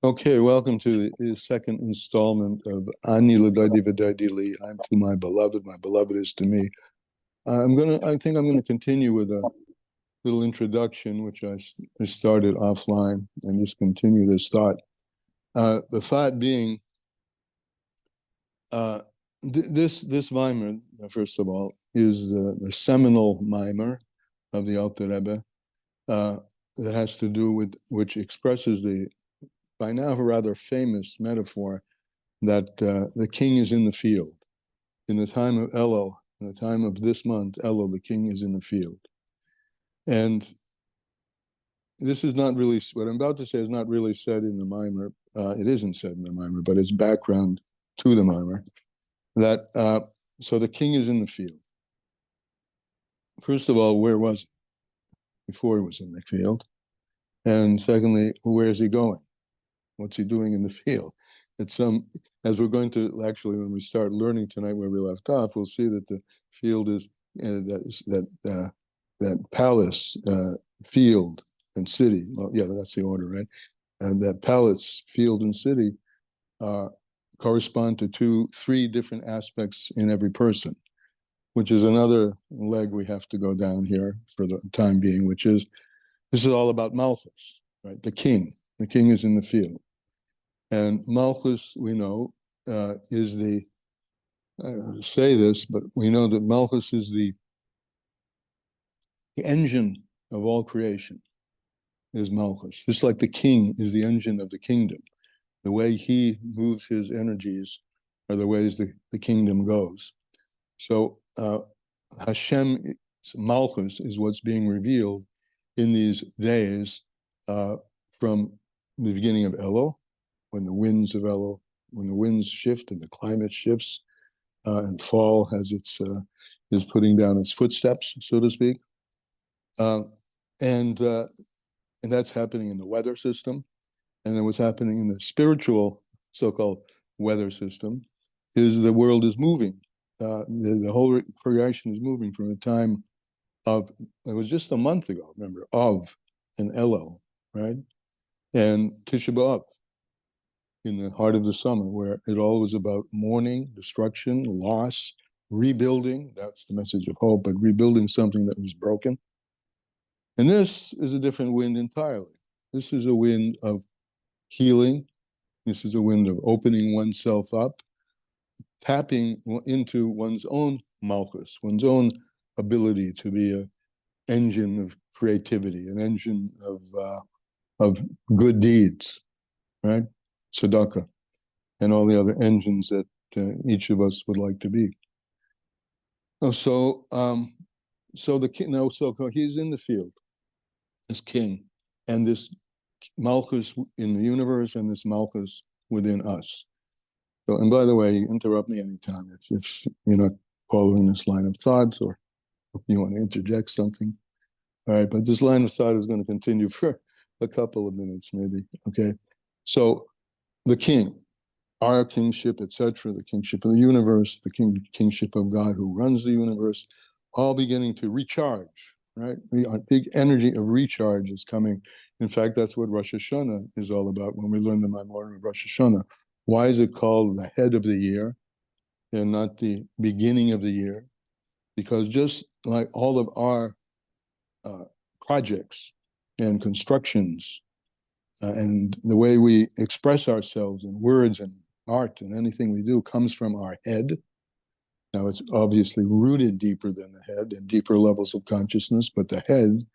Okay, welcome to the second installment of Ani L'Dodi V'Dodi Li. I'm to my beloved is to me. I think I'm gonna continue with a little introduction, which I started offline, and just continue this thought. The thought being, this mimer, first of all, is the seminal mimer of the Alter Rebbe that has to do with, which expresses the, by now, rather famous metaphor that the king is in the field. In the time of Elul, in the time of this month, Elul, the king is in the field. And this is not really, what I'm about to say is not really said in the mimer. It isn't said in the mimer, but it's background to the mimer. That, so the king is in the field. First of all, where was he before he was in the field? And secondly, where is he going? What's he doing in the field? It's as we're going to actually, when we start learning tonight where we left off, we'll see that the field is that palace, field, and city. Well, yeah, that's the order, right? And that palace, field, and city correspond to three different aspects in every person, which is another leg we have to go down here for the time being, which is, this is all about Malchus, right? The king. The king is in the field. And Malchus, we know, is the, I say this, but we know that Malchus is the engine of all creation, is Malchus. Just like the king is the engine of the kingdom. The way he moves his energies are the ways the kingdom goes. So Hashem's Malchus is what's being revealed in these days from the beginning of Elul, when the winds of Elul, when the winds shift and the climate shifts, and fall has its is putting down its footsteps, so to speak, and that's happening in the weather system, and then what's happening in the spiritual so-called weather system is the world is moving. The whole creation is moving from a time of, it was just a month ago, remember, of and Elul, right, and Tisha B'Av, in the heart of the summer, where it all was about mourning, destruction, loss, rebuilding. That's the message of hope, but rebuilding something that was broken. And this is a different wind entirely. This is a wind of healing. This is a wind of opening oneself up, tapping into one's own Malchus, one's own ability to be an engine of creativity, an engine of good deeds, right? Tzedakah, and all the other engines that each of us would like to be. So the king, no, so he's in the field, this king, and this Malchus in the universe, and this Malchus within us. So, and by the way, interrupt me anytime if you're not following this line of thoughts, or if you want to interject something. All right, but this line of thought is going to continue for a couple of minutes, maybe. Okay, so the king, our kingship, etc., the kingship of the universe, the kingship of God who runs the universe, all beginning to recharge, right? Our big energy of recharge is coming. In fact, that's what Rosh Hashanah is all about when we learn the Maimon of Rosh Hashanah. Why is it called the head of the year and not the beginning of the year? Because just like all of our projects and constructions and the way we express ourselves in words and art and anything we do comes from our head. Now, it's obviously rooted deeper than the head and deeper levels of consciousness, but the head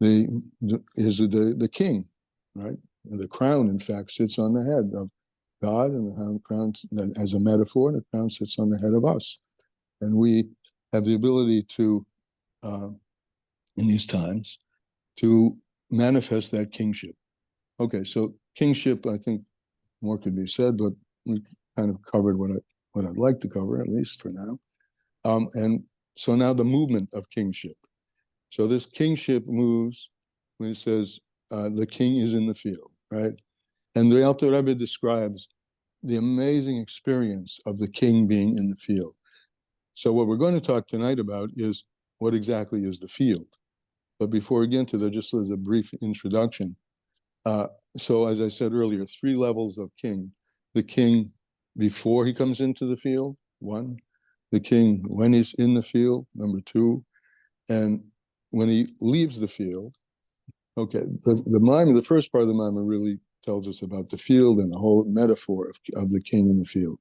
is the king, right? The crown, in fact, sits on the head of God, and the crown, as a metaphor, the crown sits on the head of us. And we have the ability to, in these times, to manifest that kingship. Okay, so kingship, I think more could be said, but we kind of covered what I'd like to cover, at least for now. And so now the movement of kingship. So this kingship moves when it says the king is in the field, right? And the Alter Rebbe describes the amazing experience of the king being in the field. So what we're going to talk tonight about is what exactly is the field. But before we get into that, just as a brief introduction, So as I said earlier, 3 levels of king. The king before he comes into the field, 1. The king when he's in the field, number 2. And when he leaves the field, okay, the mimer, the first part of the mimer really tells us about the field and the whole metaphor of the king in the field.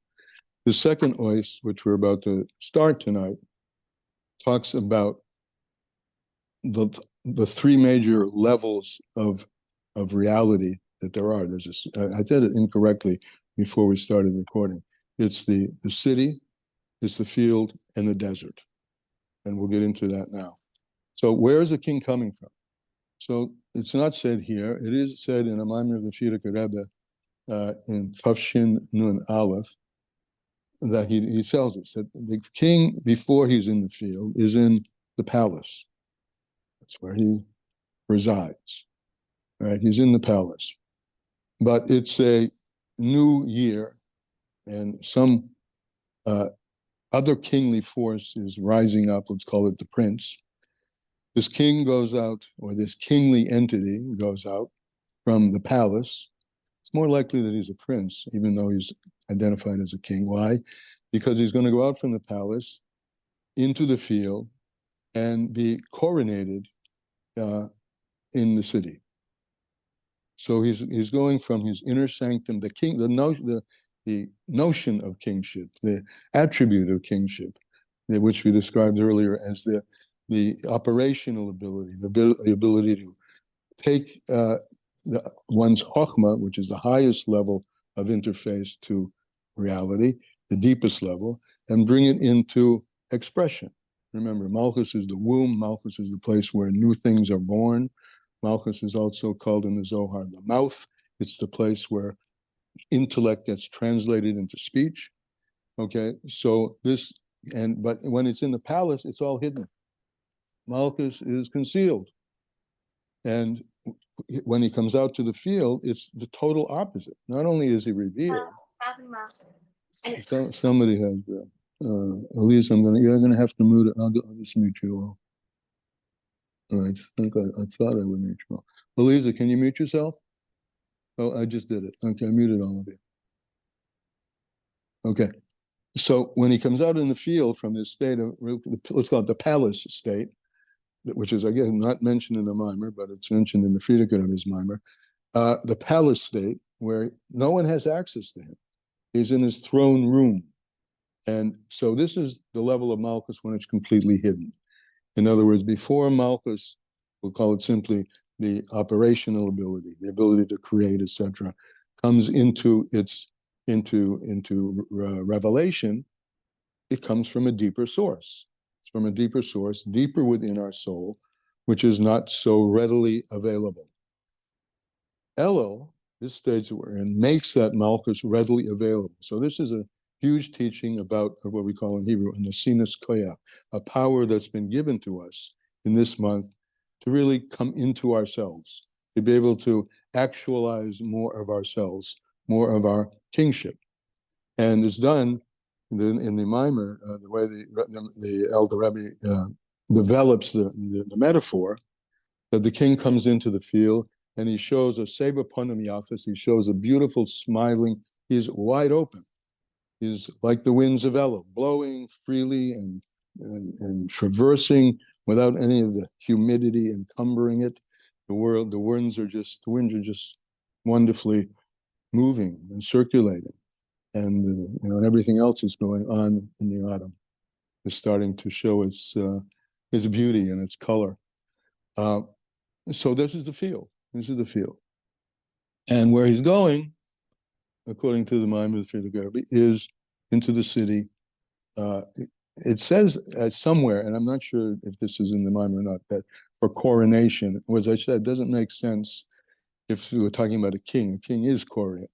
The second ois, which we're about to start tonight, talks about the 3 major levels of reality that there are. I said it incorrectly before we started recording. It's the city, it's the field, and the desert. And we'll get into that now. So where is the king coming from? So it's not said here. It is said in a mimer of the Frierdiker Rebbe in Tafshin Nun Aleph that he tells us that the king, before he's in the field, is in the palace. That's where he resides. Right? He's in the palace. But it's a new year, and some other kingly force is rising up. Let's call it the prince. This king goes out, or this kingly entity goes out from the palace. It's more likely that he's a prince, even though he's identified as a king. Why? Because he's going to go out from the palace into the field and be coronated in the city. So he's going from his inner sanctum, the king, the notion of kingship, the attribute of kingship, which we described earlier as the operational ability, the ability to take one's chokhmah, which is the highest level of interface to reality, the deepest level, and bring it into expression. Remember, Malchus is the womb. Malchus is the place where new things are born. Malchus is also called in the Zohar the mouth. It's the place where intellect gets translated into speech. Okay, so but when it's in the palace, it's all hidden. Malchus is concealed. And when he comes out to the field, it's the total opposite. Not only is he revealed, somebody has, Elise, you're gonna have to mute it. I'll just mute you all. I think I thought I would mute you all. Elisa, can you mute yourself? Oh, I just did it. Okay, I muted all of you. Okay. So when he comes out in the field from this state of, let's call it the palace state, which is, again, not mentioned in the mimer, but it's mentioned in the Frierdiker of his mimer, the palace state where no one has access to him. He's in his throne room. And so this is the level of Malchus when it's completely hidden. In other words, before Malchus, we'll call it simply the operational ability, the ability to create, etc., comes into revelation, it comes from a deeper source. It's from a deeper source, deeper within our soul, which is not so readily available. Elul, this stage that we're in, makes that Malchus readily available. So this is a huge teaching about what we call in Hebrew an asinus koyach, a power that's been given to us in this month to really come into ourselves, to be able to actualize more of ourselves, more of our kingship. And it's done in the mimer, the way the Elder Rebbe develops the metaphor, that the king comes into the field and he shows a seva panim yafas, he shows a beautiful smiling, he's wide open. He's like the winds of Elul, blowing freely and traversing without any of the humidity encumbering it. The winds are just wonderfully moving and circulating, and everything else is going on in the autumn is starting to show its beauty and its color. So this is the field. This is the field, and where he's going, according to the Maimon of the is into the city. It says somewhere, and I'm not sure if this is in the Maimon or not, that for coronation, as I said, it doesn't make sense if we were talking about a king. A king is coronated,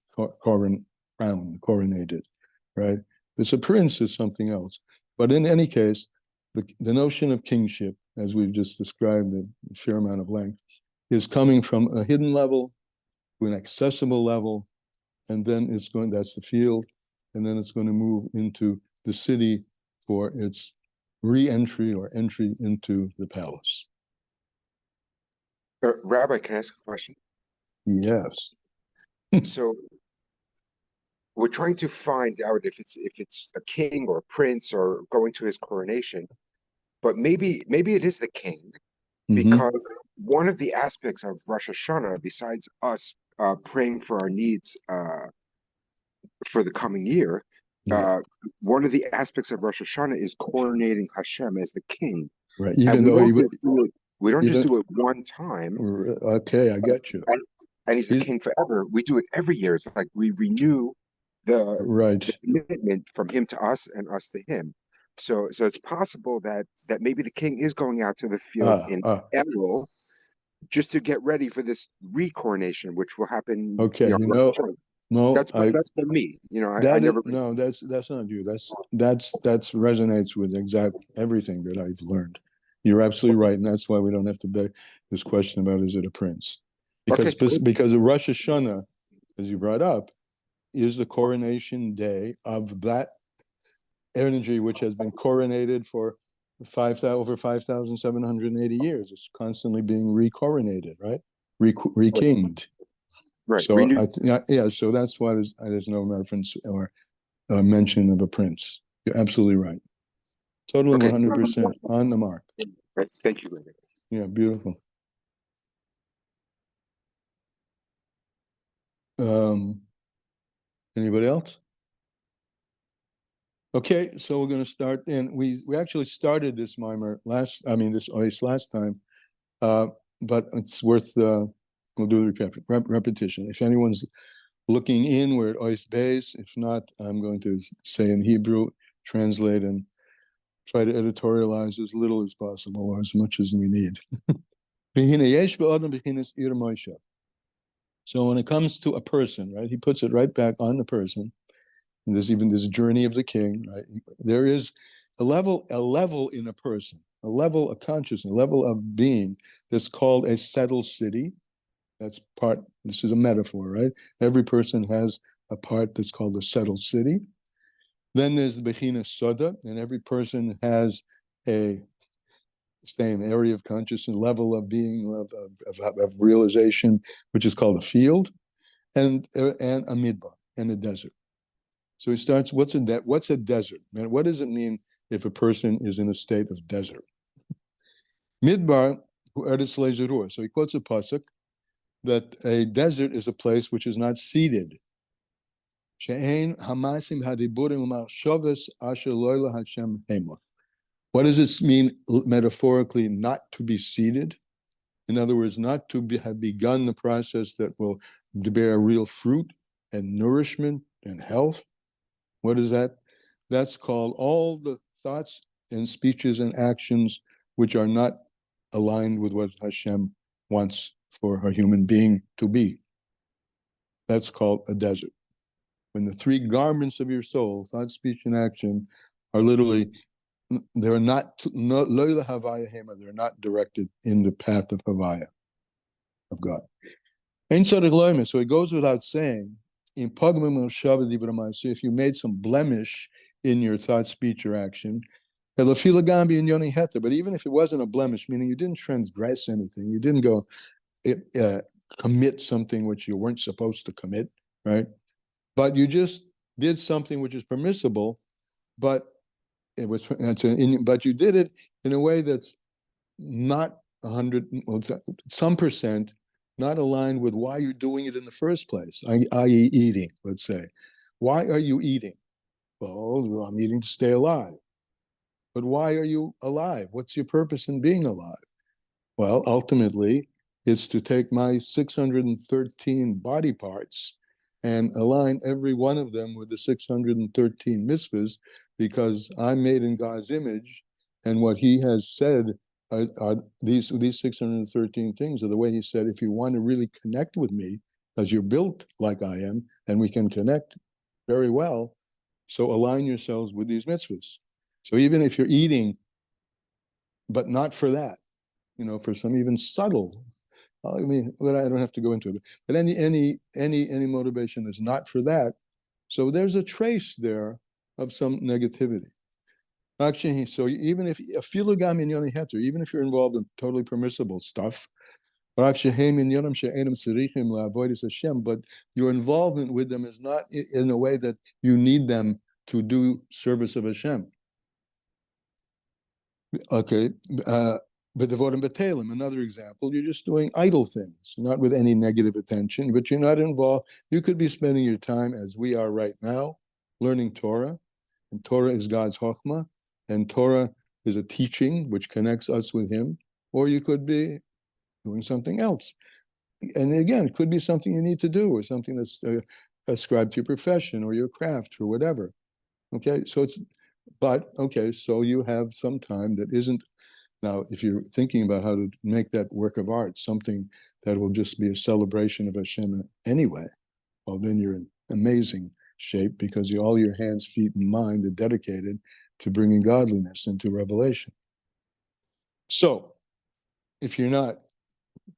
right? But a prince is something else. But in any case, the notion of kingship, as we've just described in a fair amount of length, is coming from a hidden level to an accessible level, and then that's the field, and then it's going to move into the city for its re-entry or entry into the palace. Rabbi, can I ask a question? Yes. So we're trying to find out if it's a king or a prince or going to his coronation, but maybe it is the king, Mm-hmm. because one of the aspects of Rosh Hashanah, besides us praying for our needs for the coming year, Yeah. uh, one of the aspects of Rosh Hashanah is coronating Hashem as the king, Right. and Even we though don't just do it. We don't just even do it one time, okay, I got you. and, and he's the He's, king forever. We do it every year. It's like we renew the right. commitment from him to us and us to him. So it's possible that maybe the king is going out to the field Ah, in ah. Elul just to get ready for this recoronation, which will happen, Okay. No, that's for me. I that is never. no, that's not you. That's resonates with exact everything that I've learned. You're absolutely right, and that's why we don't have to beg this question about is it a prince? Okay, Because the Rosh Hashanah, as you brought up, is the coronation day of that energy which has been coronated for over 5,780 years. It's constantly being recoronated, right? Rekinged. right. So Renew. yeah, so that's why there's no reference or mention of a prince. You're absolutely right. Totally Okay. 100% on the mark. Right. Thank you, Linda. Yeah, beautiful. Um, Anybody else? Okay, so we're going to start, and we actually started this mimer this last time, but it's worth we'll do the repetition. If anyone's looking in, we're at Ois Beis. If not, I'm going to say in Hebrew, translate, and try to editorialize as little as possible or as much as we need. So when it comes to a person, right, he puts it right back on the person. And there's even this journey of the king, right? There is a level in a person, a level of consciousness, a level of being that's called a settled city. This is a metaphor, right? Every person has a part that's called a settled city. Then there's the Bechina Soda, and every person has a same area of consciousness, level of being, of realization, which is called a field, and a midbar, and a desert. So he starts, what's a desert? Man, what does it mean if a person is in a state of desert? Midbar, so he quotes a pasuk that a desert is a place which is not seated. What does this mean metaphorically, not to be seated? In other words, not to have begun the process that will bear real fruit and nourishment and health. What is that? That's called all the thoughts and speeches and actions which are not aligned with what Hashem wants for a human being to be. That's called a desert. When the three garments of your soul, thought, speech, and action, are literally, they're not they're not directed in the path of Havaya, of God. So it goes without saying, so if you made some blemish in your thought, speech, or action, but even if it wasn't a blemish, meaning you didn't transgress anything, you didn't go commit something which you weren't supposed to commit, right? But you just did something which is permissible, but but you did it in a way that's not 100, well, some percent not aligned with why you're doing it in the first place, i.e. eating, let's say. Why are you eating? Well, I'm eating to stay alive. But why are you alive? What's your purpose in being alive? Well, ultimately, it's to take my 613 body parts and align every one of them with the 613 mitzvahs, because I'm made in God's image, and what he has said are these 613 things are the way he said, if you want to really connect with me, because you're built like I am, and we can connect very well, so align yourselves with these mitzvahs. So even if you're eating, but not for that, for some even subtle, I mean, but I don't have to go into it. But any motivation is not for that. So there's a trace there of some negativity. Actually, so even if you're involved in totally permissible stuff, But your involvement with them is not in a way that you need them to do service of Hashem. Okay, but another example, you're just doing idle things, not with any negative attention, but you're not involved. You could be spending your time, as we are right now, learning Torah, and Torah is God's Chokhmah, and Torah is a teaching which connects us with Him, or you could be doing something else. And again, it could be something you need to do, or something that's ascribed to your profession or your craft or whatever. Okay, so so you have some time that isn't. Now, if you're thinking about how to make that work of art something that will just be a celebration of Hashem anyway, well, then you're in amazing shape, because all your hands, feet, and mind are dedicated to bringing godliness into revelation. So, if you're not,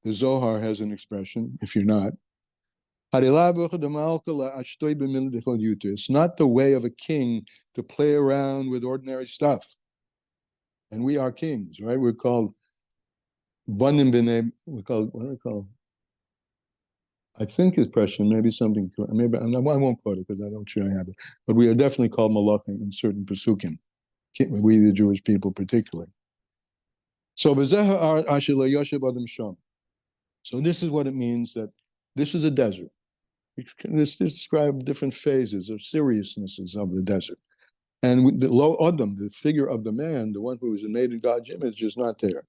the Zohar has an expression, if you're not, it's not the way of a king to play around with ordinary stuff. And we are kings, right? We're called Banim B'nei, what are we called? I think his expression, maybe something, maybe I won't quote it because I don't sure I have it, but we are definitely called Malachim in certain Pesukim, we the Jewish people particularly. So this is what it means, that this is a desert. This describes different phases or seriousnesses of the desert. And the Lo Adam, the figure of the man, the one who is made in God's image, is not there.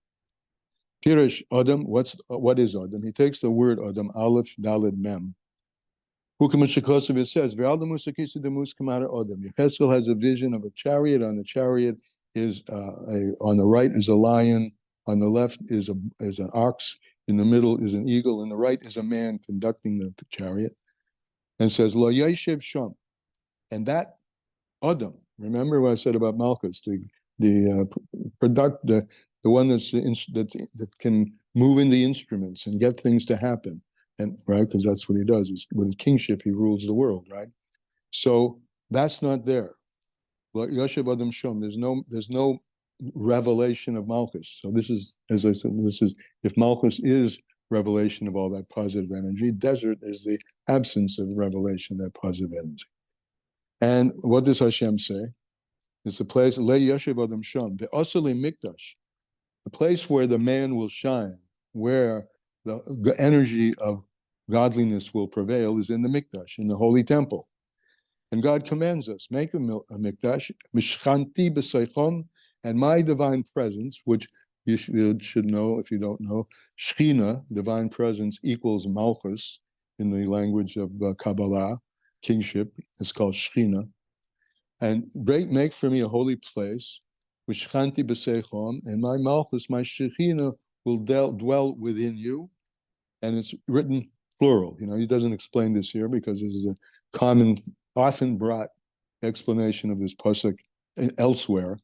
Pirish Adam, what is Adam? He takes the word Adam, Aleph, Daled, Mem. It says, Yecheskel has a vision of a chariot. On the chariot is on the right is a lion, on the left is an ox, in the middle is an eagle, and the right is a man conducting the chariot. And says, Lo Yeshev Sham. And that Adam, remember what I said about Malchus, the one that can move in the instruments and get things to happen, and right, because that's what he does. With his kingship, he rules the world, right? So that's not there. Yoshev Adam Shom. There's no revelation of Malchus. So this is, as I said, if Malchus is revelation of all that positive energy, desert is the absence of revelation of that positive energy. And what does Hashem say? It's a place, Le Yoshev Adam Shom, the Osele Mikdash, the place where the man will shine, where the energy of godliness will prevail, is in the Mikdash, in the holy temple. And God commands us, make a Mikdash, Mishchanti b'seichom, and my divine presence, which you should know if you don't know, Shechina, divine presence, equals Malchus in the language of Kabbalah, kingship. It's called Shechina. And make for me a holy place, which Chanti b'seichom, and my Malchus, my Shechina, will dwell within you. And it's written plural. He doesn't explain this here because this is a common, often brought explanation of this pasuk elsewhere.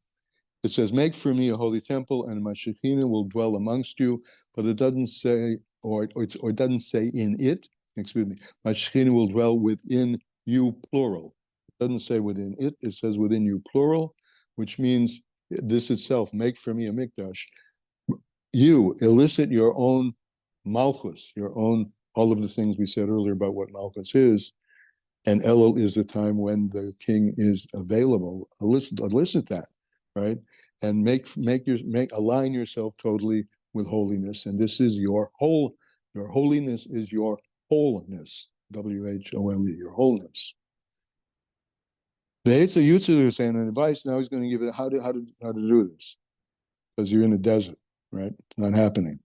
It says, make for me a holy temple, and my Shekhinah will dwell amongst you, but it doesn't say, or it doesn't say in it, excuse me, my Shekhinah will dwell within you, plural. It doesn't say within it, it says within you, plural, which means this itself, make for me a mikdash. You elicit your own malchus, your own, all of the things we said earlier about what malchus is, and Elul is the time when the king is available. Elicit that, right? And align yourself totally with holiness. And this is your holiness is your wholeness. WHOLE, your wholeness. The Eitzah Yutzah is saying an advice. Now he's going to give it how to do this, because you're in the desert, right? It's not happening.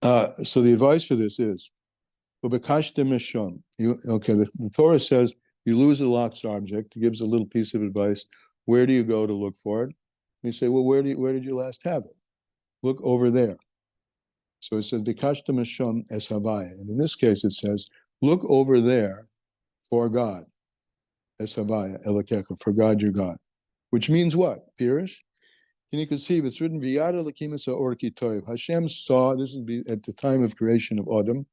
So the advice for this is, the Torah says you lose a lost object. It gives a little piece of advice. Where do you go to look for it? And you say, well, where did you last have it? Look over there. So it says, Bikashtem Hashem es Havaya. And in this case, it says, look over there for God. Es Havaya, Elokecha, for God your God. Which means what? Pirish? And you can see it's written, V'yada l'kimasa orki toiv. Hashem saw, this would be at the time of creation of Adam,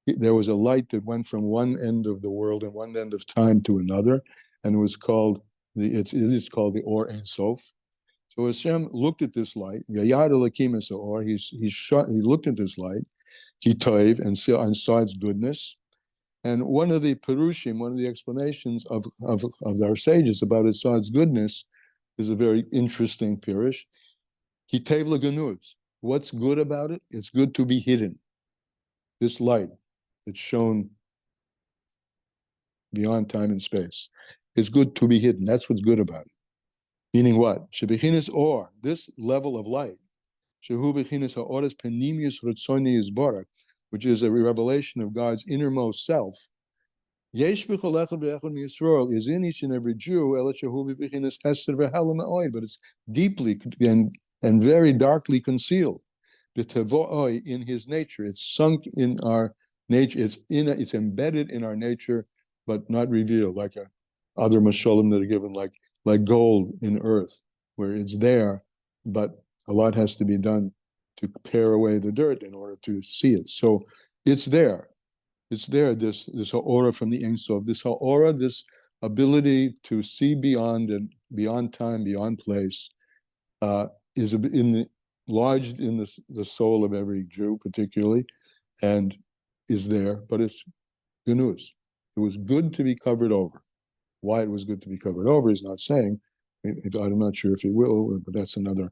there was a light that went from one end of the world and one end of time to another, and it is called the Or Ein Sof. So Hashem looked at this light. He looked at this light. He toiv and saw its goodness. And one of the perushim, one of the explanations of our sages about it saw its goodness is a very interesting pirush. He toiv laganuz. What's good about it? It's good to be hidden. This light, it's shown beyond time and space. It's good to be hidden. That's what's good about it. Meaning what? Shebechinas or, this level of light, shehu bechinas ha'oras penimius rotzoni yizbarak, which is a revelation of God's innermost self. Yesh b'chol echad ve'echad miYisrael is in each and every Jew, ela shehu bechinas hesed v'hela ma'oi, but it's deeply and very darkly concealed. B'tevo'oi, in his nature, it's sunk in our nature. It's embedded in our nature, but not revealed, like other mashalim that are given, like gold in earth, where it's there, but a lot has to be done to pare away the dirt in order to see it. So it's there. It's there, this ha'ora from the Ein Sof, this ha'ora, this ability to see beyond and beyond time, beyond place, is lodged in the soul of every Jew particularly, and is there, but it's gnus. It was good to be covered over. Why it was good to be covered over is not saying. I'm not sure if he will, but that's another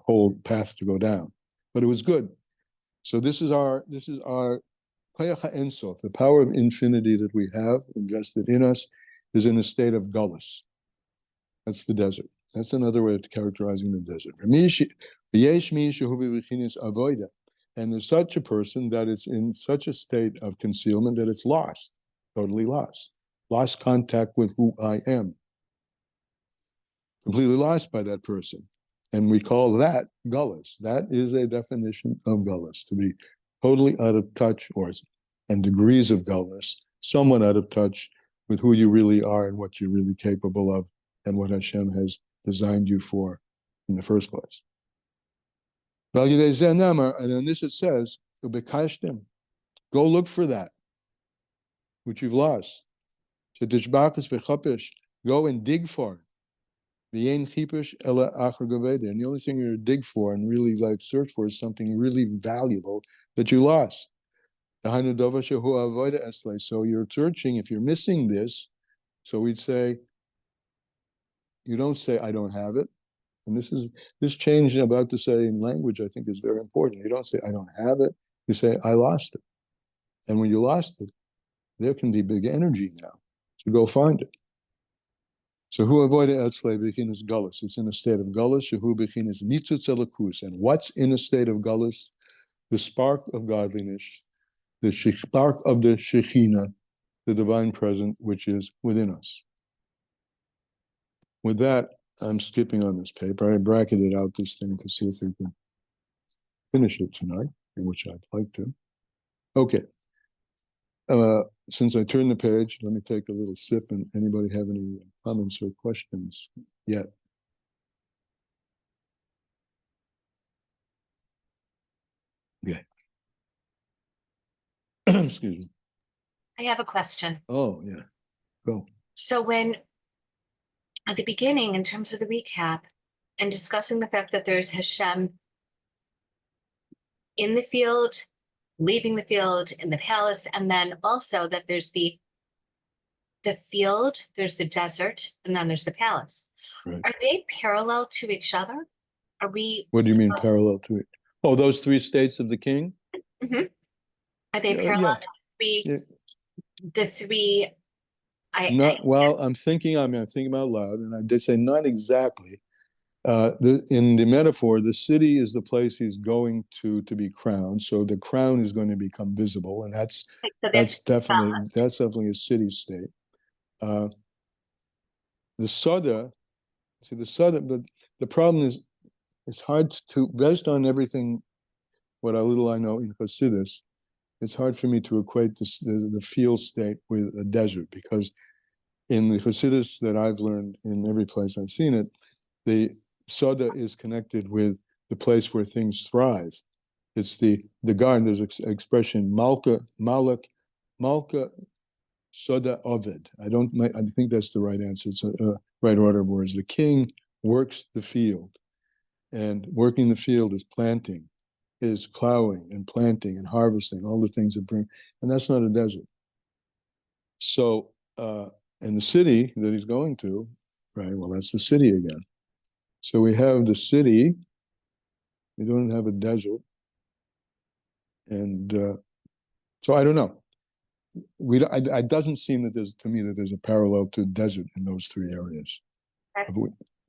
whole path to go down. But it was good. So this is our Koyach Ein Sof, the power of infinity that we have invested in us, is in a state of gullus. That's the desert. That's another way of characterizing the desert. And there's such a person that is in such a state of concealment that it's lost, totally lost contact with who I am, completely lost by that person. And we call that gullus. That is a definition of gullus, to be totally out of touch, and degrees of gullus, somewhat out of touch with who you really are and what you're really capable of and what Hashem has designed you for in the first place. And on this it says, go look for that which you've lost. Go and dig for it. And the only thing you're to dig for and really search for is something really valuable that you lost. So you're searching, if you're missing this, so we'd say, you don't say, I don't have it. And this change I'm about to say in language, I think, is very important. You don't say, I don't have it. You say, I lost it. And when you lost it, there can be big energy now to go find it. So who avoided etzlei bechinas gullus? It's in a state of gullus. Shehu bechinas nitzutz elakus. And what's in a state of gullus? The spark of godliness, the spark of the Shekhinah, the divine presence, which is within us. With that, I'm skipping on this paper. I bracketed out this thing to see if we can finish it tonight, which I'd like to. Okay. Since I turned the page, let me take a little sip. And anybody have any comments or questions yet? Okay. Excuse me. I have a question. Oh, yeah. Go. So at the beginning, in terms of the recap and discussing the fact that there's Hashem in the field, leaving the field, in the palace, and then also that there's the field, there's the desert, and then there's the palace. Right. Are they parallel to each other? Are we? What do you mean parallel to it? Oh, those three states of the king? Mm-hmm. Are they parallel to the three? I'm thinking out loud, and I did say not exactly. In the metaphor, the city is the place he's going to be crowned. So the crown is going to become visible, and that's definitely a city state. The Soda, but the problem is it's hard to, based on everything, what little I know in Chassidus, it's hard for me to equate the field state with a desert, because in the Chassidus that I've learned in every place I've seen it, the Soda is connected with the place where things thrive. It's the garden. There's an expression, Malka Soda Oved. I think that's the right answer. It's a right order of words. The king works the field. And working the field is planting, is plowing and planting and harvesting, all the things that bring, and that's not a desert. So, and the city that he's going to, right, well, that's the city again. So we have the city, we don't have a desert. And so I don't know. It doesn't seem that to me that there's a parallel to desert in those three areas. Okay.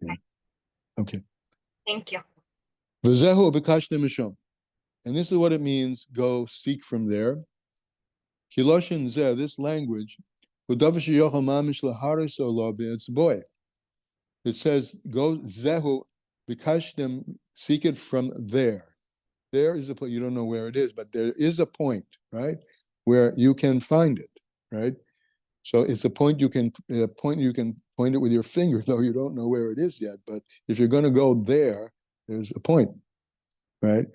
Yeah. Okay. Thank you. And this is what it means, go seek from there. Kiloshin zeh, this language, it says, go zehu, bikashtem, seek it from there. There is a place, you don't know where it is, but there is a point, right, where you can find it, right? So it's a point you can point it with your finger, though you don't know where it is yet. But if you're going to go there, there's a point, right?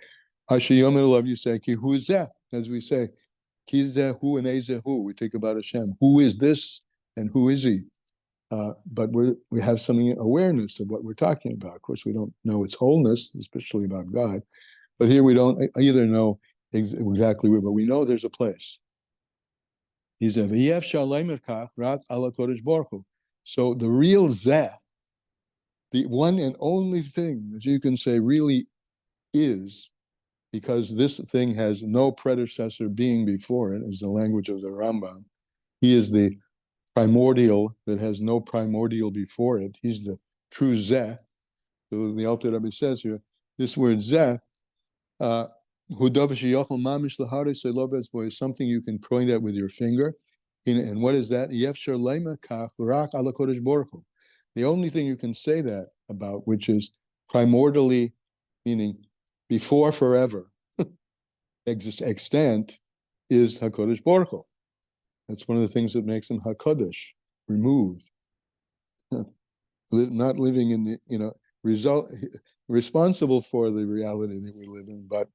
Hashem, you say, ki who is that? As we say, ki who and who. We think about Hashem. Who is this and who is he? But we have some awareness of what we're talking about. Of course, we don't know its wholeness, especially about God. But here we don't either know exactly where, but we know there's a place. He said, so the real Zeh, the one and only thing that you can say really is, because this thing has no predecessor being before it, is the language of the Rambam. He is the primordial that has no primordial before it. He's the true Zeh. So the Alter Rebbe says here, this word Zeh, is something you can point at with your finger. And what is that? The only thing you can say that about, which is primordially, meaning before forever, extant, is HaKadosh Baruch Hu. That's one of the things that makes him HaKadosh, removed. Not living in the, responsible for the reality that we live in, but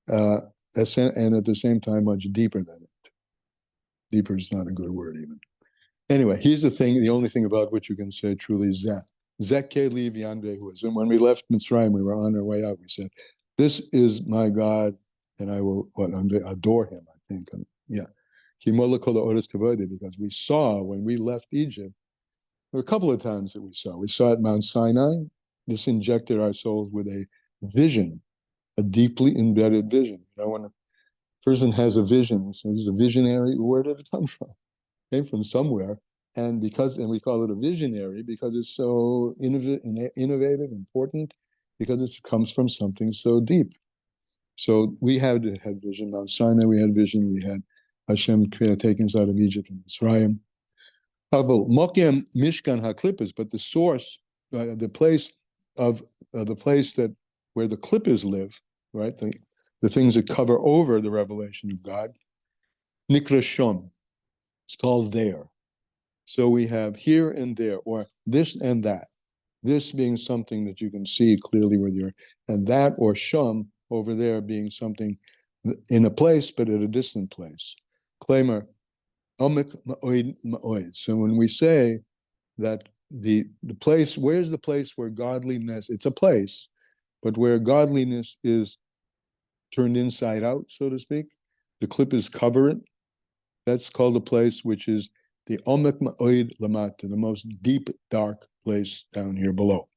and at the same time much deeper than it. Deeper is not a good word even. Anyway, here's the only thing about which you can say truly Zeh. Zeh li v'yanvehu. And when we left Mitzrayim, we were on our way out, we said, this is my God, and I will adore him, I think. Yeah. Because we saw when we left Egypt, there were a couple of times that we saw at Mount Sinai. This injected our souls with a vision, a deeply embedded vision. When a person has a vision, so he's a visionary, where did it come from? It came from somewhere. And we call it a visionary because it's so innovative, important, because it comes from something so deep. So we had vision. Mount Sinai, we had vision. We had Hashem taking us out of Egypt and Mitzrayim. Mokiem Mishkan HaKlippas, but the source, the place that where the Klippas live, right? The things that cover over the revelation of God, Nikra Shom. It's called there. So we have here and there, or this and that. This being something that you can see clearly with and that or Shom over there being something in a place, but at a distant place. Klamer, Omek Ma'oid Ma'oid. So when we say that the place, where's the place where godliness, it's a place, but where godliness is turned inside out, so to speak, the Klippas cover it, that's called a place which is the Omek Ma'oid Lamata, the most deep, dark place down here below.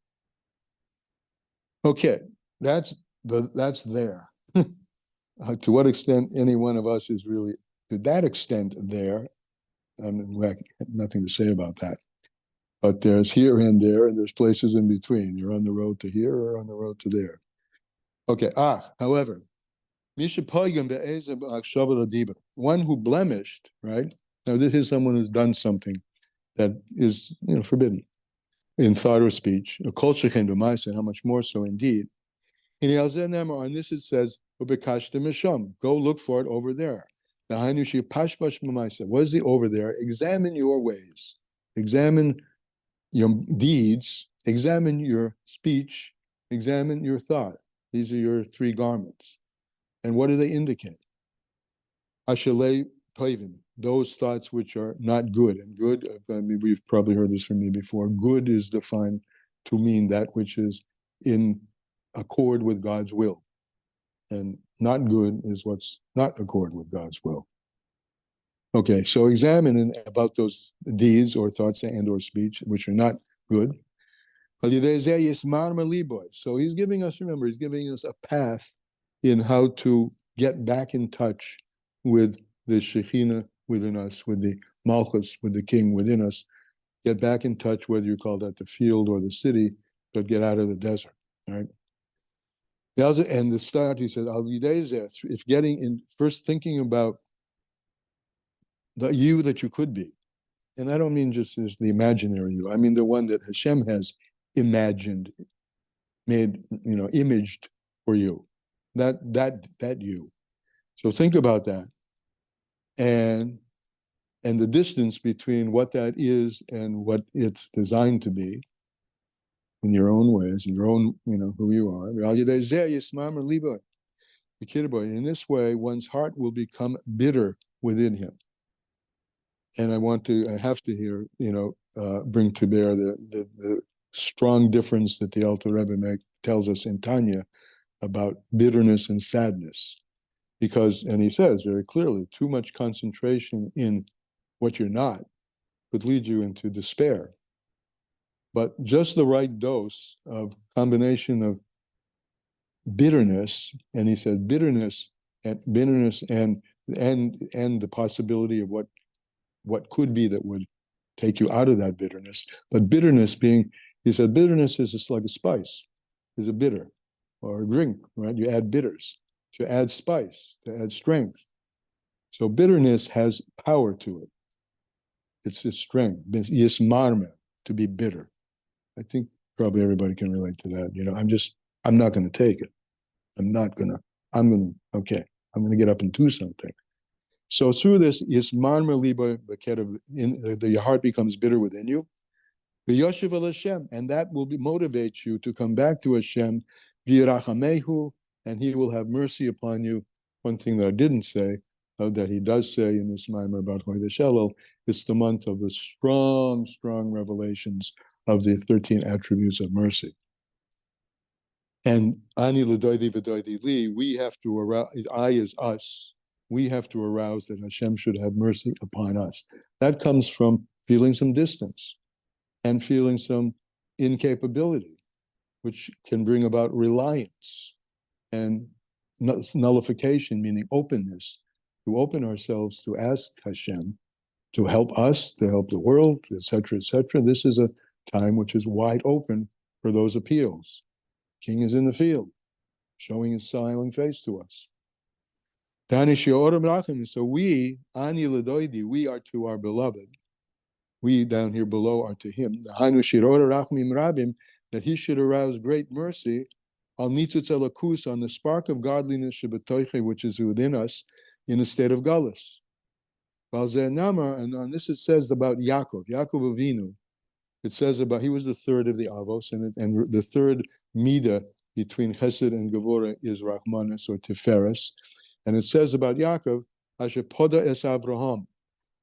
Okay, that's there. To what extent any one of us is really, to that extent there, I have nothing to say about that. But there's here and there's places in between. You're on the road to here or on the road to there. Okay, however, one who blemished, right? Now this is someone who's done something that is forbidden in thought or speech. How much more so indeed. On this it says, go look for it over there. What is the over there? Examine your ways. Examine your deeds. Examine your speech. Examine your thought. These are your three garments. And what do they indicate? Ashalei toivim, those thoughts which are not good. And good, we've probably heard this from me before. Good is defined to mean that which is in accord with God's will. And not good is what's not accord with God's will. Okay, so examine about those deeds or thoughts and or speech which are not good. So he's giving us, remember, he's giving us a path in how to get back in touch with the Shekhinah within us, with the Malchus, with the King within us. Get back in touch, whether you call that the field or the city, but get out of the desert, right? And the start, he says, if getting in, first thinking about the you that you could be, and I don't mean just as the imaginary you, I mean the one that Hashem has imagined, made, imaged for you, that you. So think about that, and the distance between what that is and what it's designed to be, in your own ways, in your own, who you are. In this way, one's heart will become bitter within him. And I have to here, bring to bear the strong difference that the Alter Rebbe tells us in Tanya about bitterness and sadness. Because, and he says very clearly, too much concentration in what you're not could lead you into despair. But just the right dose of combination of bitterness, and he said bitterness and the possibility of what could be that would take you out of that bitterness. But bitterness being, he said, bitterness is just like a spice, is a bitter or a drink, right? You add bitters to add spice, to add strength. So bitterness has power to it. It's its strength. Yismarme, to be bitter. I think probably everybody can relate to that. I'm not going to take it. I'm going to get up and do something. So through this, Yismarme liba, your heart becomes bitter within you. V'yoshev el Hashem, and that will motivate you to come back to Hashem, v'yirachamehu, and He will have mercy upon you. One thing that I didn't say, that He does say in this Maimer about Chodesh Elul, it's the month of the strong, strong revelations of the 13 attributes of mercy. And ani l'doidi v'doidi li, we have to arouse, I is us, we have to arouse that Hashem should have mercy upon us. That comes from feeling some distance and feeling some incapability, which can bring about reliance and nullification, meaning openness, to open ourselves to ask Hashem to help us, to help the world, etc., etc. This is a time which is wide open for those appeals. King is in the field, showing his smiling face to us. So we, ani l'doidi, we are to our beloved. We down here below are to him. That he should arouse great mercy on the spark of godliness which is within us in a state of galus. And on this it says about Yaakov Avinu. It says about, he was the third of the Avos, and the third Midah between Chesed and Gevurah is Rachmanis or Tiferes. And it says about Yaakov, Asher Poda es Avraham,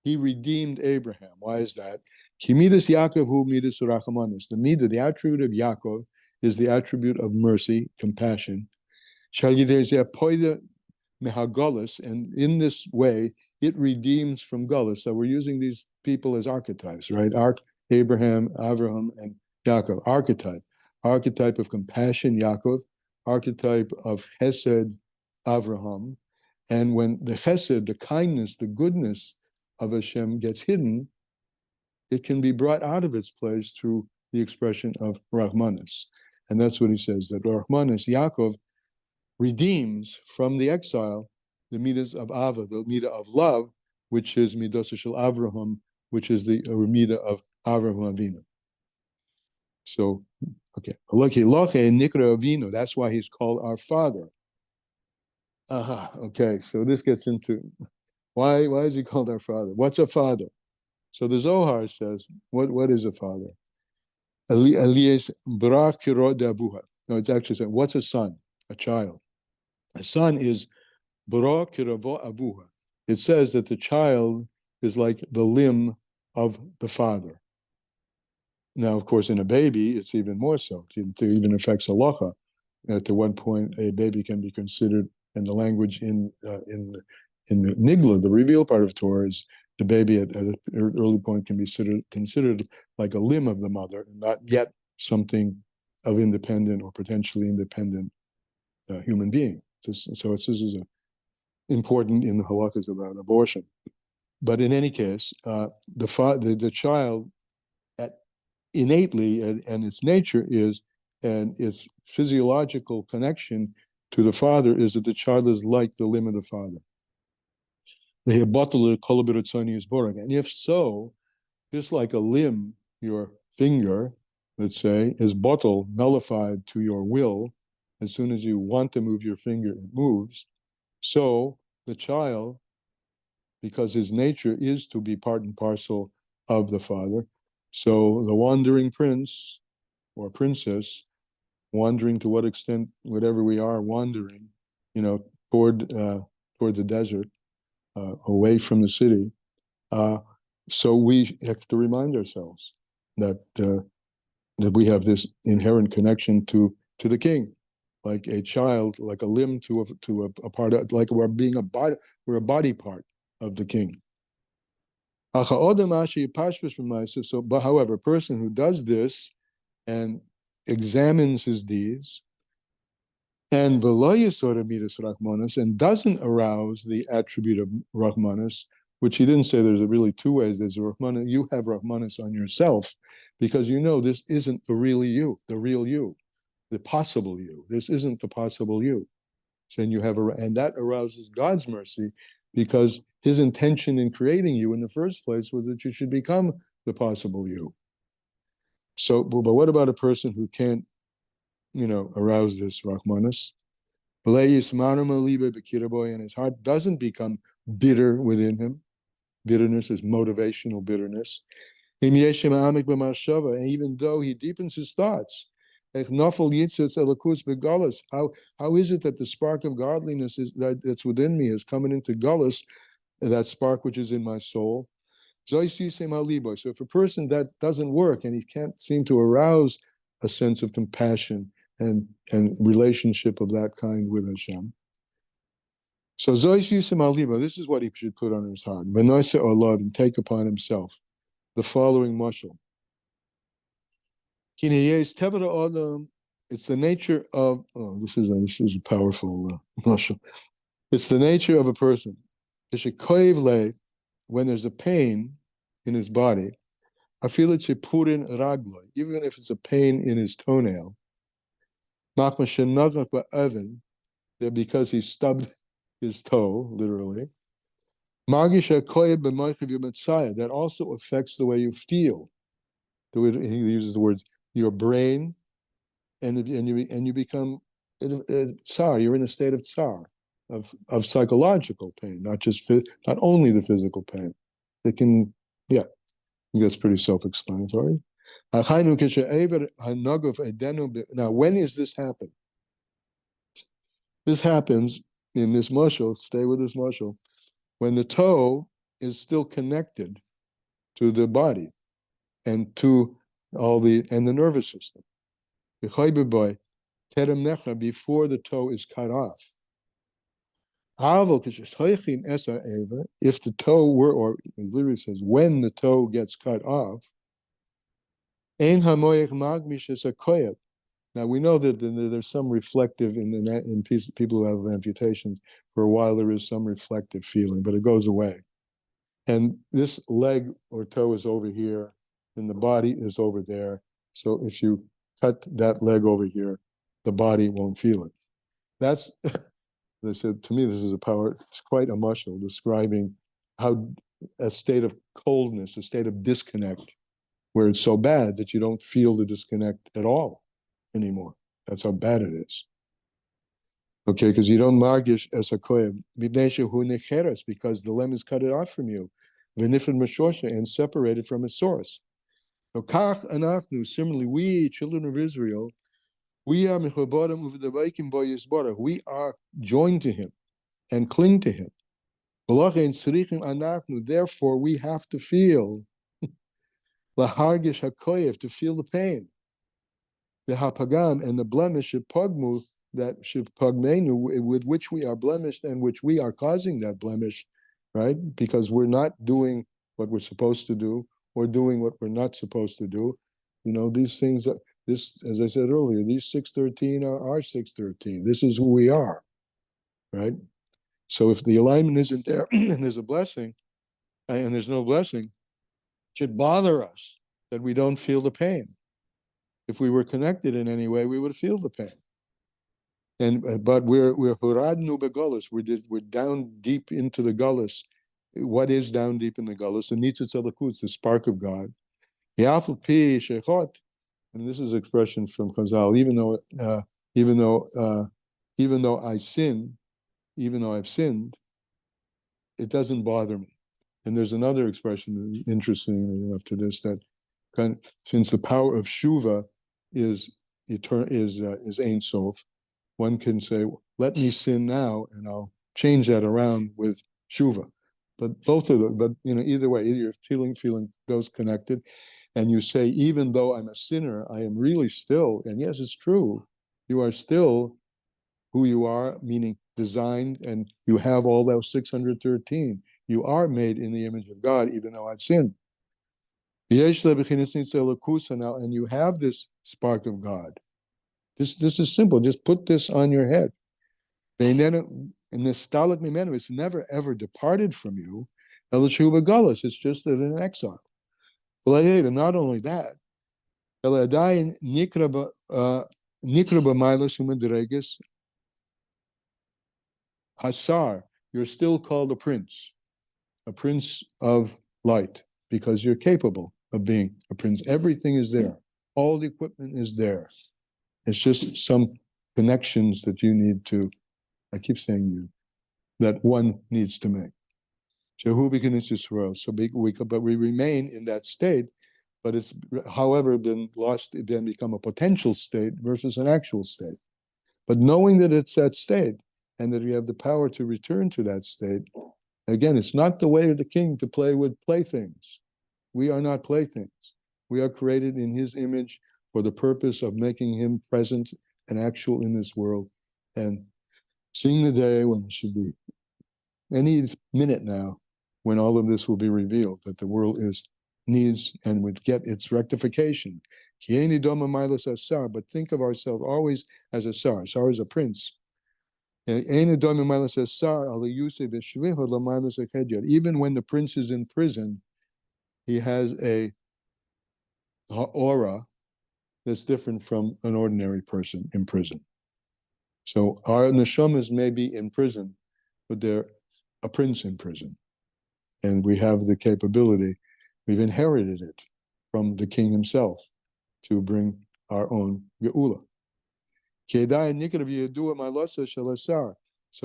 he redeemed Abraham. Why is that? Ki midas Yaakov hu midas Rachmanis. The Midah, the attribute of Yaakov, is the attribute of mercy, compassion. Shal yidei zeh poida mehagalus, and in this way, it redeems from galus. So we're using these people as archetypes, right? Abraham, Avraham, and Yaakov. Archetype of compassion, Yaakov. Archetype of chesed, Avraham. And when the chesed, the kindness, the goodness of Hashem gets hidden, it can be brought out of its place through the expression of Rahmanis. And that's what he says, that Rahmanis, Yaakov, redeems from the exile the midas of Ava, the midah of love, which is midas shel Avraham, which is the midah of Avraham Avinu. So, okay, Nikra Avinu, that's why he's called our father. Okay, so this gets into why is he called our father? What's a father? So the Zohar says, what is a father? Elias bra kiro de avuha. No, it's actually saying, what's a son? A child. A son is bra kiravo avuha. It says that the child is like the limb of the father. Now, of course, in a baby, it's even more so. It even affects halacha. To one point, a baby can be considered, and the language in the Nigla, the revealed part of Torah, is the baby at an early point can be considered like a limb of the mother, not yet something of independent or potentially independent human being. This is important in the halachas about abortion. But in any case, the child innately and its nature is, and its physiological connection to the father is that the child is like the limb of the father. And if so, just like a limb, your finger, let's say, is bottle, nullified to your will, as soon as you want to move your finger, it moves. So the child, because his nature is to be part and parcel of the father, so the wandering prince or princess, wandering to what extent, whatever we are wandering, toward the desert, away from the city. So we have to remind ourselves that we have this inherent connection to the king, like a child, like a limb to a part of, like we're being we're a body part of the king. So, but however, a person who does this and examines his deeds and doesn't arouse the attribute of Rahmanas, which he didn't say there's really two ways. There's Rahmanas, you have Rahmanas on yourself, because this isn't the real you, the possible you. This isn't the possible you. And and that arouses God's mercy, because his intention in creating you in the first place was that you should become the possible you. So, but what about a person who can't, arouse this Rahmanas? And his heart doesn't become bitter within him. Bitterness is motivational bitterness. And even though he deepens his thoughts, how is it that the spark of godliness that's within me is coming into Gullus, that spark which is in my soul? So if a person that doesn't work and he can't seem to arouse a sense of compassion and relationship of that kind with Hashem, so this is what he should put on his heart. And take upon himself the following mashal. It's the nature of, this is a powerful mashal. It's the nature of a person. When there's a pain in his body, I feel it's a purin ragla, even if it's a pain in his toenail. Because he stubbed his toe, literally. That also affects the way you feel. He uses the words your brain, and you become tsar. You're in a state of tsar, of psychological pain, not only the physical pain. It can, I think that's pretty self-explanatory. Now, when is this happen? This happens in this mashal. Stay with this mashal. When the toe is still connected to the body and to the nervous system. Before the toe is cut off. If the toe were, or it literally says, when the toe gets cut off, now we know that there's some reflective in people who have amputations. For a while there is some reflective feeling, but it goes away. And this leg or toe is over here, and the body is over there. So if you cut that leg over here, the body won't feel it. That's, they said, to me, this is it's quite a mashal describing how a state of coldness, a state of disconnect, where it's so bad that you don't feel the disconnect at all anymore. That's how bad it is. Okay, because you don't margish as a koyev, because the limb is cut it off from you, and separated from its source. So kach anachnu, similarly, we, children of Israel, we are joined to him and cling to him. Therefore, we have to feel lahargish hakoyev, to feel the pain. The hapagam, and the blemish shepagmu, that shepagmenu, with which we are blemished and which we are causing that blemish, right? Because we're not doing what we're supposed to do, or doing what we're not supposed to do. These things, this, as I said earlier, these 613 are our 613. This is who we are, right? So if the alignment isn't there and there's a blessing, and there's no blessing, it should bother us that we don't feel the pain. If we were connected in any way, we would feel the pain. But we're huradnu begolus. We're down deep into the gullus. What is down deep in the gullus? The nitzitz elokut, the spark of God. Yafal pi shechot, and this is an expression from Chazal. Even though I sin, even though I've sinned, it doesn't bother me. And there's another expression, interesting enough to this, that since the power of shuva is Ein Sof, one can say, let me sin now, and I'll change that around with shuva. But both of them, either way, either your feeling goes connected, and you say, even though I'm a sinner, I am really still, and yes, it's true, you are still who you are, meaning designed, and you have all those 613. You are made in the image of God, even though I've sinned. And you have this spark of God. This is simple. Just put this on your head. It's never ever departed from you. It's just that in exile. And not only that, Hasar, you're still called a prince of light, because you're capable of being a prince. Everything is there. All the equipment is there. It's just some connections that you need to, I keep saying you, that one needs to make. So we remain in that state, but it's, however, been lost, then become a potential state versus an actual state. But knowing that it's that state, and that we have the power to return to that state, again, it's not the way of the king to play with playthings. We are not playthings. We are created in his image for the purpose of making him present and actual in this world, and seeing the day when it should be, any minute now, when all of this will be revealed, that the world needs and would get its rectification. But think of ourselves always as a sar. Sar is a prince. Even when the prince is in prison, he has a aura that's different from an ordinary person in prison. So our neshamas may be in prison, but they're a prince in prison. And we have the capability, we've inherited it from the king himself to bring our own geula. So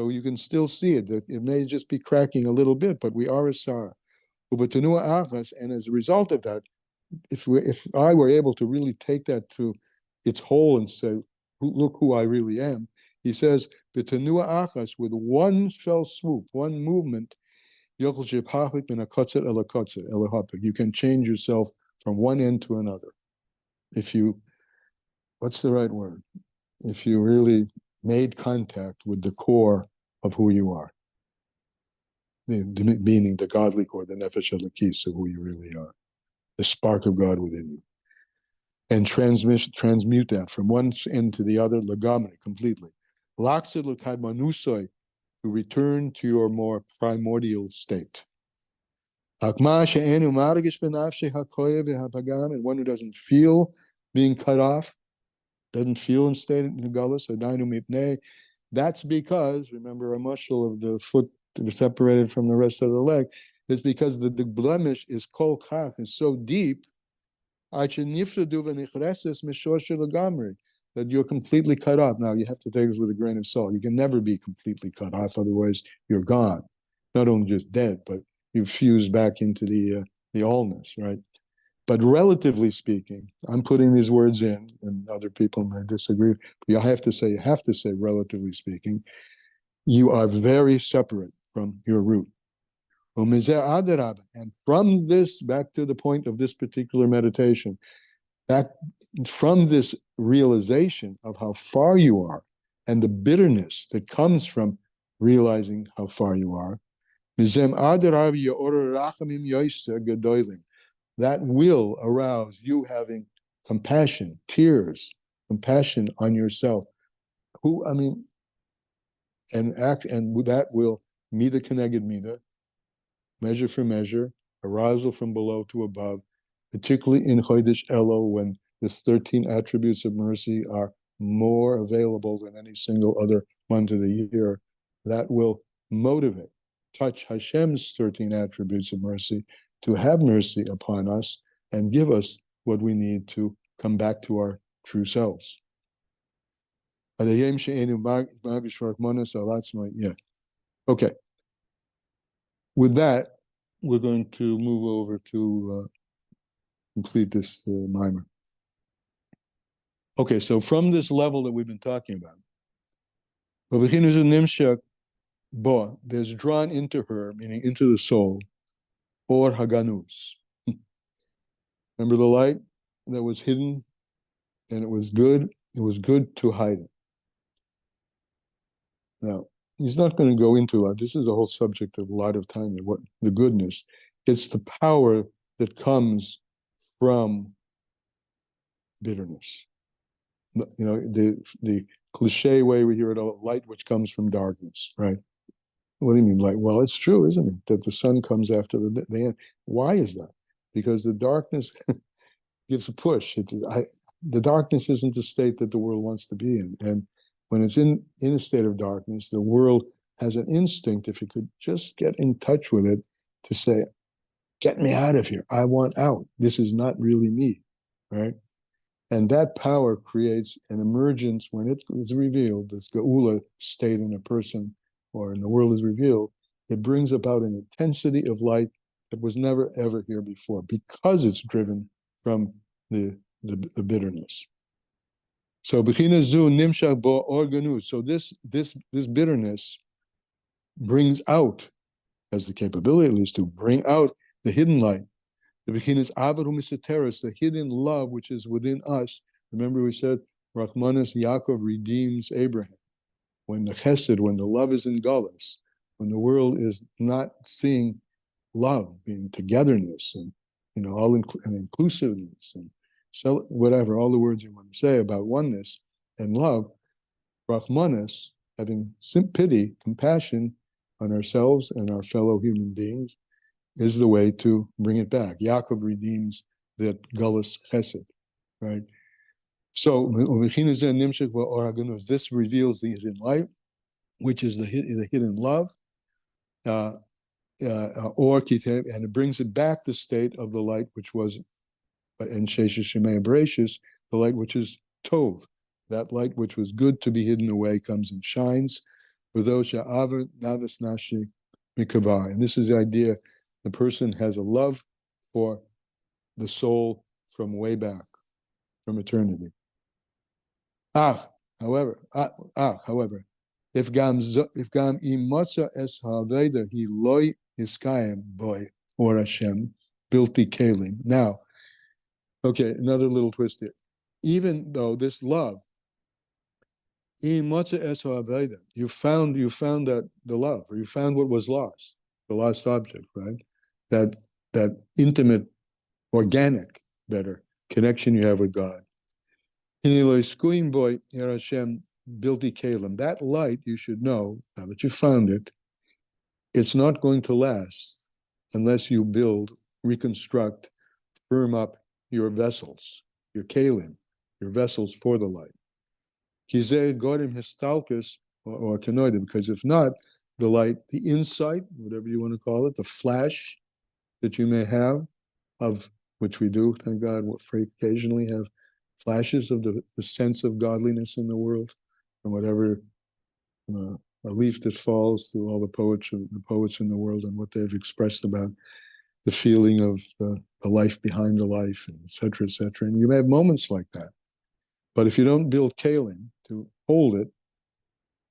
you can still see it, that it may just be cracking a little bit, but we are a sar. And as a result of that, if I were able to really take that to its whole and say, look who I really am, he says, with one fell swoop, one movement, you can change yourself from one end to another. If you, what's the right word? If you really made contact with the core of who you are, meaning the godly core, the nefesh elokis of who you really are, the spark of God within you, and transmute that from one end to the other, lagamri, completely. To return to your more primordial state. And one who doesn't feel being cut off, doesn't feel in state in the gullus, that's because, remember, a muscle of the foot separated from the rest of the leg, is because the blemish is kol kach, is so deep, that you're completely cut off. Now, you have to take this with a grain of salt. You can never be completely cut off, otherwise you're gone. Not only just dead, but you've fused back into the allness, right? But relatively speaking, I'm putting these words in, and other people may disagree, but you have to say, relatively speaking, you are very separate from your root. And from this, back to the point of this particular meditation, back from this realization of how far you are and the bitterness that comes from realizing how far you are, that will arouse you having compassion, tears, compassion on yourself. And that will mida keneged mida, measure for measure, arousal from below to above, particularly in Chodesh Elul, when the 13 attributes of mercy are more available than any single other month of the year. That will motivate, touch Hashem's 13 attributes of mercy to have mercy upon us and give us what we need to come back to our true selves. Yeah. Okay. With that, we're going to move over to complete this mimer. Okay, so from this level that we've been talking about, there's drawn into her, meaning into the soul, or haganus. Remember the light that was hidden, and it was good to hide it. Now, he's not going to go into that. This is a whole subject of a lot of time, what the goodness. It's the power that comes from bitterness. You know, the cliche way we hear it, light which comes from darkness, right? What do you mean light? Well, it's true, isn't it? That the sun comes after the end. Why is that? Because the darkness gives a push. The darkness isn't the state that the world wants to be in. And when it's in a state of darkness, the world has an instinct, if you could just get in touch with it, to say, get me out of here. I want out. This is not really me, right? And that power creates an emergence when it is revealed, this Geula state in a person or in the world is revealed, it brings about an intensity of light that was never, ever here before because it's driven from the bitterness. So b'china zu nimshach bo organu. So this bitterness brings out, has the capability at least to bring out the hidden light. The b'chinas avad u'miseteres, the hidden love which is within us. Remember we said, Rachmanis Yaakov redeems Abraham. When the chesed, when the love is in galus, when the world is not seeing love, being togetherness and and inclusiveness and so whatever, all the words you want to say about oneness and love, Rachmanis, having pity, compassion on ourselves and our fellow human beings, is the way to bring it back. Yaakov redeems that galus chesed, right? So this reveals the hidden light, which is the hidden love, and it brings it back the state of the light which was in Sheshes Shemei Bereshis, the light which is Tov, that light which was good to be hidden away comes and shines for those Sha'avar Navas Nashi Mikavar. And this is the idea, the person has a love for the soul from way back, from eternity. However, if gam imotza es haveda he loy iskayim boy or Hashem bilti kelim. Now, okay, another little twist here. Even though this love, imotza es haveda, you found that the love, or you found what was lost, the lost object, right? That intimate, organic, better connection you have with God. That light, you should know, now that you found it, it's not going to last unless you build, reconstruct, firm up your vessels, your kalim, your vessels for the light. Or kenoidim, because if not, the light, the insight, whatever you want to call it, the flash that you may have, of which we do, thank God, occasionally have flashes of the sense of godliness in the world, and whatever a leaf that falls through all the poets in the world and what they've expressed about the feeling of the life behind the life, and et cetera, et cetera. And you may have moments like that. But if you don't build kalim to hold it,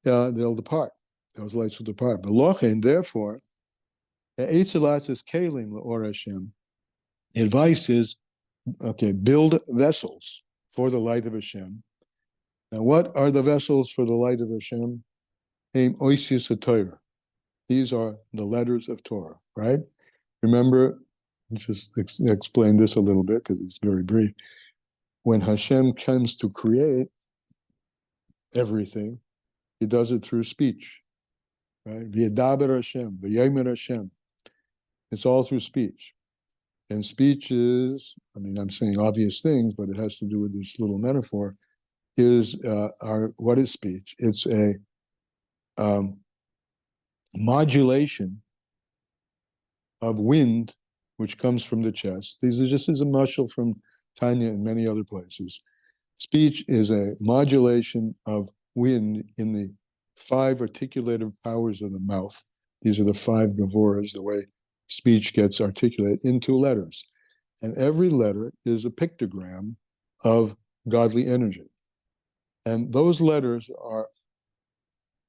they'll depart. Those lights will depart. But lochen, therefore, Eitzelatz is kelim or Hashem. Advice is, okay, build vessels for the light of Hashem. Now, what are the vessels for the light of Hashem? Aim oisius Torah. These are the letters of Torah, right? Remember, just explain this a little bit because it's very brief. When Hashem comes to create everything, he does it through speech, right? V'yedaber Hashem, v'yomer Hashem. It's all through speech. And speech is, I mean, I'm saying obvious things, but it has to do with this little metaphor, is what is speech? It's a modulation of wind, which comes from the chest. These are just as a mushal from Tanya and many other places. Speech is a modulation of wind in the 5 articulative powers of the mouth. These are the 5 gavoras, the way speech gets articulated into letters. And every letter is a pictogram of godly energy. And those letters are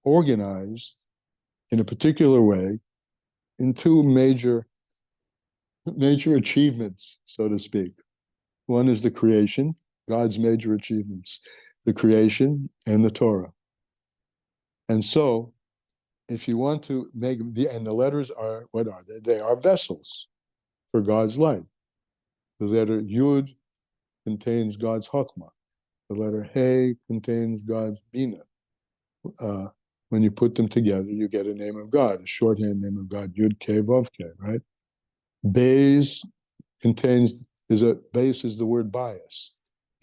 organized in a particular way in 2 major achievements, so to speak. One is the creation, God's major achievements, the creation and the Torah. And so, if you want to make, and the letters are, what are they? They are vessels for God's light. The letter Yud contains God's Chokmah. The letter He contains God's Bina. When you put them together, you get a name of God, a shorthand name of God, Yud Ke Vav Ke, right? Beis Beis is the word bias.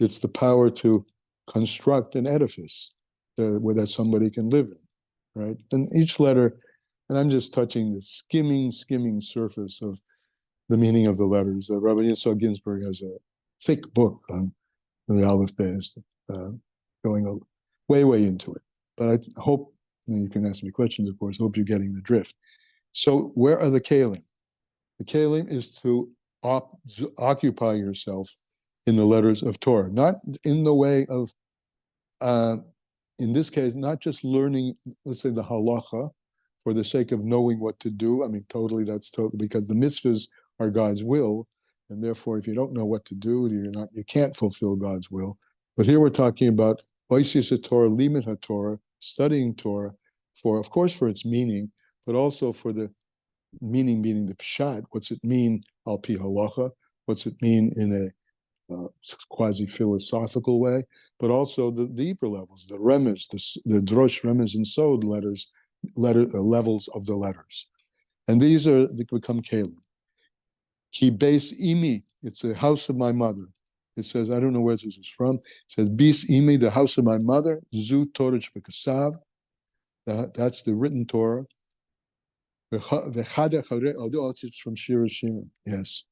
It's the power to construct an edifice that somebody can live in, right? And each letter, and I'm just touching the skimming surface of the meaning of the letters. Rabbi Yitzhak Ginsburg has a thick book on the Aleph Beis, going way into it. But I hope, you can ask me questions, of course, hope you're getting the drift. So where are the kelim? The kelim is to occupy yourself in the letters of Torah, not in the way of, in this case, not just learning, let's say, the halacha for the sake of knowing what to do. I mean, that's totally, because the mitzvahs are God's will, and therefore, if you don't know what to do, you can't fulfill God's will. But here we're talking about oisius Torah, limud HaTorah, studying Torah, of course, for its meaning, but also for the meaning the pshat. What's it mean al pi halacha? What's it mean in a quasi-philosophical way? But also the deeper levels, the remez, the drosh, remez, and sod levels of the letters. And these they become kelim. Ki beis imi, it's the house of my mother. It says, I don't know where this is from. It says, bis imi, the house of my mother, zu Torah shbekasav. That's the written Torah. It's from Shir Hashirim. Yes.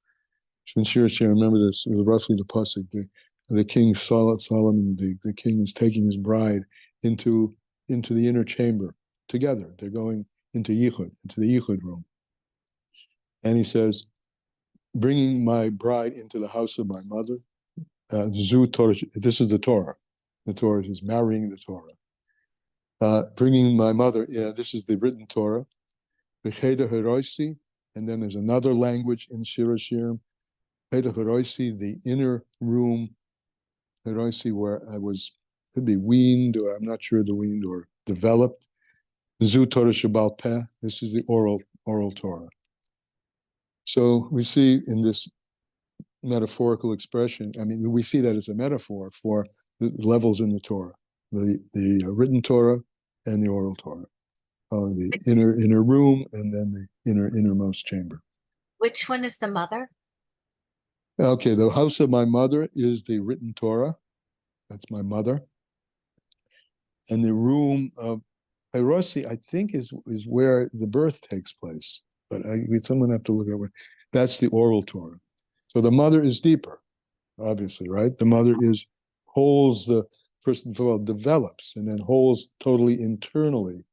From Shir Hashirim. Remember this, it was roughly the pasuk. The king Solomon, the king is taking his bride into the inner chamber together. They're going into the Yichud room. And he says, bringing my bride into the house of my mother, Zu Torah, this is the Torah. The Torah is marrying the Torah. Bringing my mother, this is the written Torah. V'cheder Heroisi, and then there's another language in Shir Hashirim. Cheder Heroisi, the inner room. Heroisi, where I could be weaned, or I'm not sure weaned or developed. Zu Torah Shabal Peh, this is the oral Torah. So we see in this metaphorical expression, I mean, we see that as a metaphor for the levels in the Torah, the written Torah and the oral Torah, the inner room and then the innermost chamber. Which one is the mother? Okay, the house of my mother is the written Torah. That's my mother. And the room of Hirosi, I think, is where the birth takes place. But someone have to look at it. That's the oral Torah. So the mother is deeper, obviously, right? The mother first of all, develops and then holds totally internally.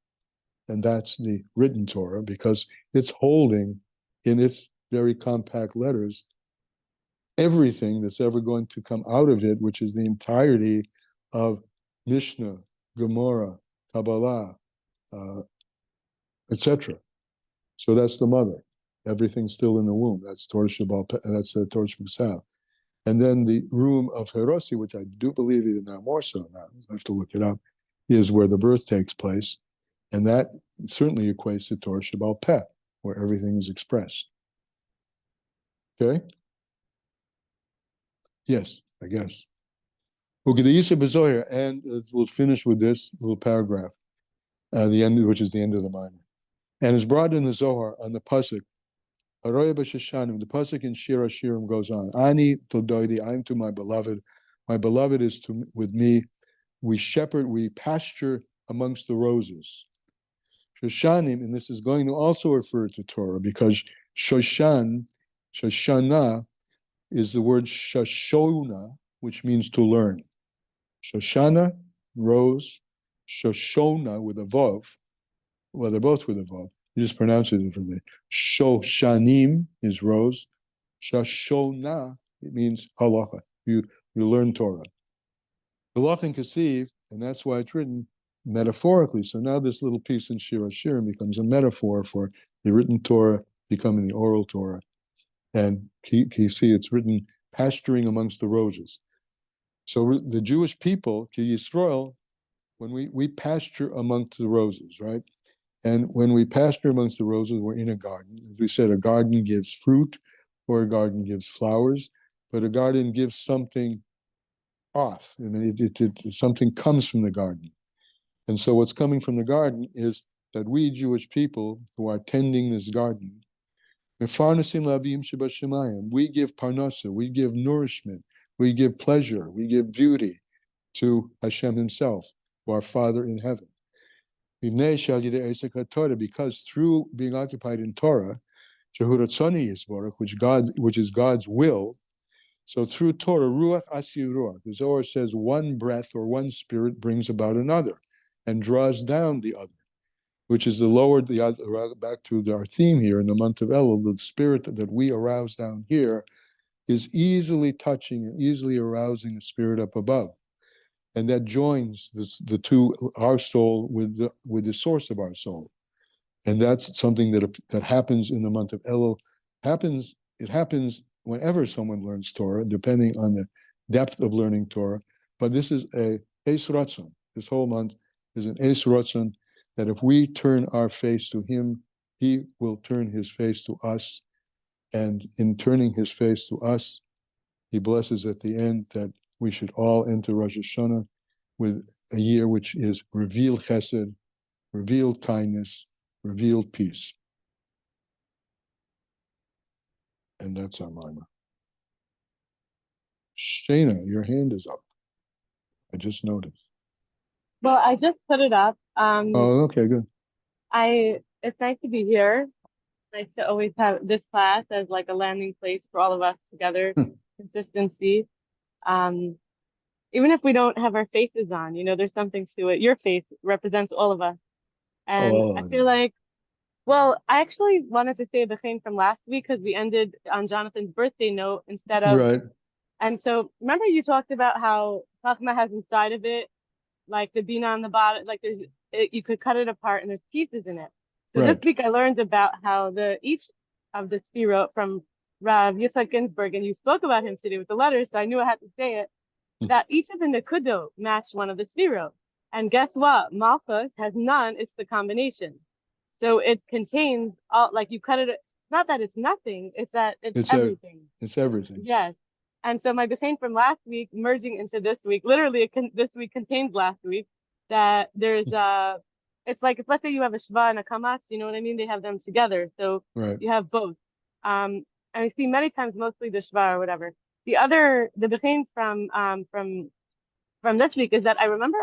And that's the written Torah, because it's holding in its very compact letters everything that's ever going to come out of it, which is the entirety of Mishnah, Gemara, Kabbalah, etc. So that's the mother. everything's still in the womb. That's Torah Shabbat, that's the Torah Shabbat. And then the room of Hiroshi, which I do believe even now more so now, I have to look it up, is where the birth takes place. And that certainly equates to Torah Shabbat Peh, where everything is expressed. Okay? Yes, I guess. And we'll finish with this little paragraph, the end, which is the end of the minor. And it's brought in the Zohar on the pasuk. The pasuk in Shir Hashirim goes on. Ani todoidi, I'm to my beloved. My beloved is with me. We shepherd, we pasture amongst the roses. Shoshanim, and this is going to also refer to Torah because Shoshana is the word Shoshona, which means to learn. Shoshana, rose, Shoshona with a Vav. Well, they're both with a Vav. You just pronounce it differently. Shoshanim is rose. Shoshona, it means halacha. You learn Torah. Halacha and Kasiv, and that's why it's written metaphorically. So now this little piece in Shir Hashirim becomes a metaphor for the written Torah becoming the oral Torah. And you see it's written pasturing amongst the roses. So the Jewish people, Ki Yisrael, when we pasture amongst the roses, right? And when we pasture amongst the roses, we're in a garden. As we said, a garden gives fruit or a garden gives flowers, but a garden gives something off. I mean, something comes from the garden. And so what's coming from the garden is that we Jewish people who are tending this garden, we give parnasa, we give nourishment, we give pleasure, we give beauty to Hashem himself, to our Father in heaven. Because through being occupied in Torah, which is God's will, so through Torah, Ruach Asi Ruach, the Zohar says one breath or one spirit brings about another and draws down the other, which is the other, back to our theme here in the month of Elul, the spirit that we arouse down here is easily touching and easily arousing the spirit up above. And that joins the two, our soul with the source of our soul. And that's something that happens in the month of Elul. It happens whenever someone learns Torah, depending on the depth of learning Torah. But this is a Eis Ratzon. This whole month is an Eis Ratzon, that if we turn our face to him, he will turn his face to us. And in turning his face to us, he blesses at the end that we should all enter Rosh Hashanah with a year which is revealed chesed, revealed kindness, revealed peace. And that's our minor. Shana, your hand is up. I just noticed. Well, I just put it up. Oh, okay, good. It's nice to be here. Nice to always have this class as like a landing place for all of us together. Consistency. Even if we don't have our faces on, there's something to it. Your face represents all of us. And I feel like, well, I actually wanted to say the thing from last week because we ended on Jonathan's birthday note instead of, right. And so remember you talked about how Chachma has inside of it, like the Bina on the bottom, like you could cut it apart and there's pieces in it. So right. This week I learned about how each of the Sfirot from Rav Yitzhak Ginsburg, and you spoke about him today with the letters, so I knew I had to say it, that each of the Nekudot matched one of the Sfirot. And guess what? Malchus has none, it's the combination. So it contains all, like you cut it, not that it's nothing, it's that it's everything. It's everything. Yes. And so my B'chein from last week merging into this week, literally this week contains last week, that there's it's like, if let's say you have a Shva and a Kamatz, you know what I mean? They have them together. So right. You have both. And I see many times mostly the Shva or whatever. The B'chein from this week is that I remember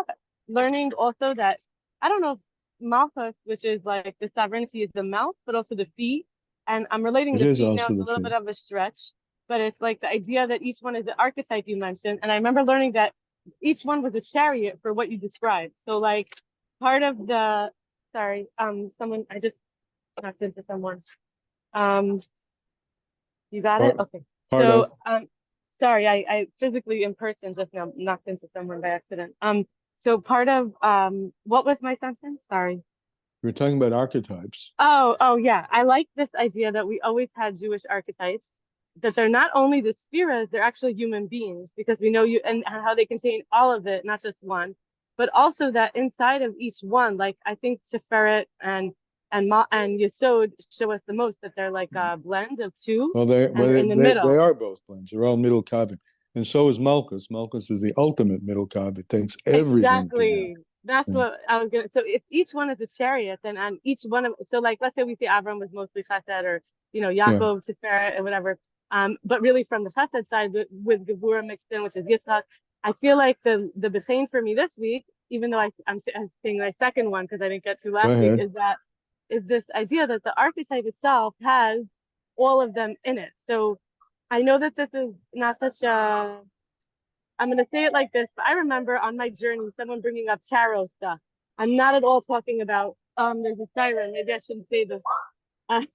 learning also that, I don't know if Malchus, which is like the sovereignty, is the mouth, but also the feet. And I'm relating the feet now, it's a little bit of a stretch, but it's like the idea that each one is the archetype you mentioned. And I remember learning that each one was a chariot for what you described. So like part of the, sorry, someone, I just knocked into someone. You got it? Okay. So, sorry, I physically in person just now knocked into someone by accident. So part of, what was my sentence? Sorry. We're talking about archetypes. Oh, yeah. I like this idea that we always had Jewish archetypes, that they're not only the spheres, they're actually human beings, because we know you and how they contain all of it, not just one, but also that inside of each one, like I think Tiferet and Yesod show us the most that they're like a blend of two, Well, and they're in the middle. they are both blends. They're all middle kavod. And so is Malchus. Malchus is the ultimate middle kavod. It takes everything Exactly. That's Yeah. what I was gonna. So if each one is a chariot, then on each one of so like let's say we say Avram was mostly Chesed, or Yaakov Tiferet or whatever. But really from the Chesed side with Gevurah mixed in, which is Yitzhak, I feel like the B'chein for me this week, even though I'm saying my second one because I didn't get to Go last week, ahead. is this idea that the archetype itself has all of them in it. So I know that this is not such a I'm going to say it like this, but I remember on my journey, someone bringing up tarot stuff. I'm not at all talking about, there's a siren. Maybe I shouldn't say this. Let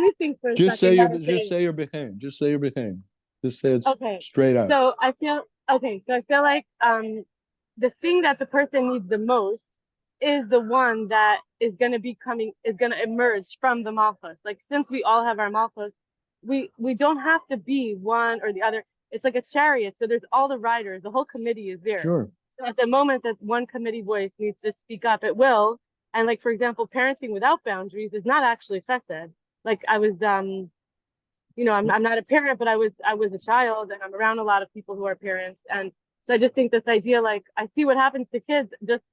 me think for a Just second. say your behem. Just say your behem. Just say it Okay. straight out. So I feel like the thing that the person needs the most is the one that is going to emerge from the malchus. Like, since we all have our malchus, we don't have to be one or the other. It's like a chariot. So there's all the riders, the whole committee is there. Sure. So at the moment that one committee voice needs to speak up, it will. And like, for example, parenting without boundaries is not actually chesed. Like I was, I'm not a parent, but I was a child, and I'm around a lot of people who are parents. And so I just think this idea, like, I see what happens to kids just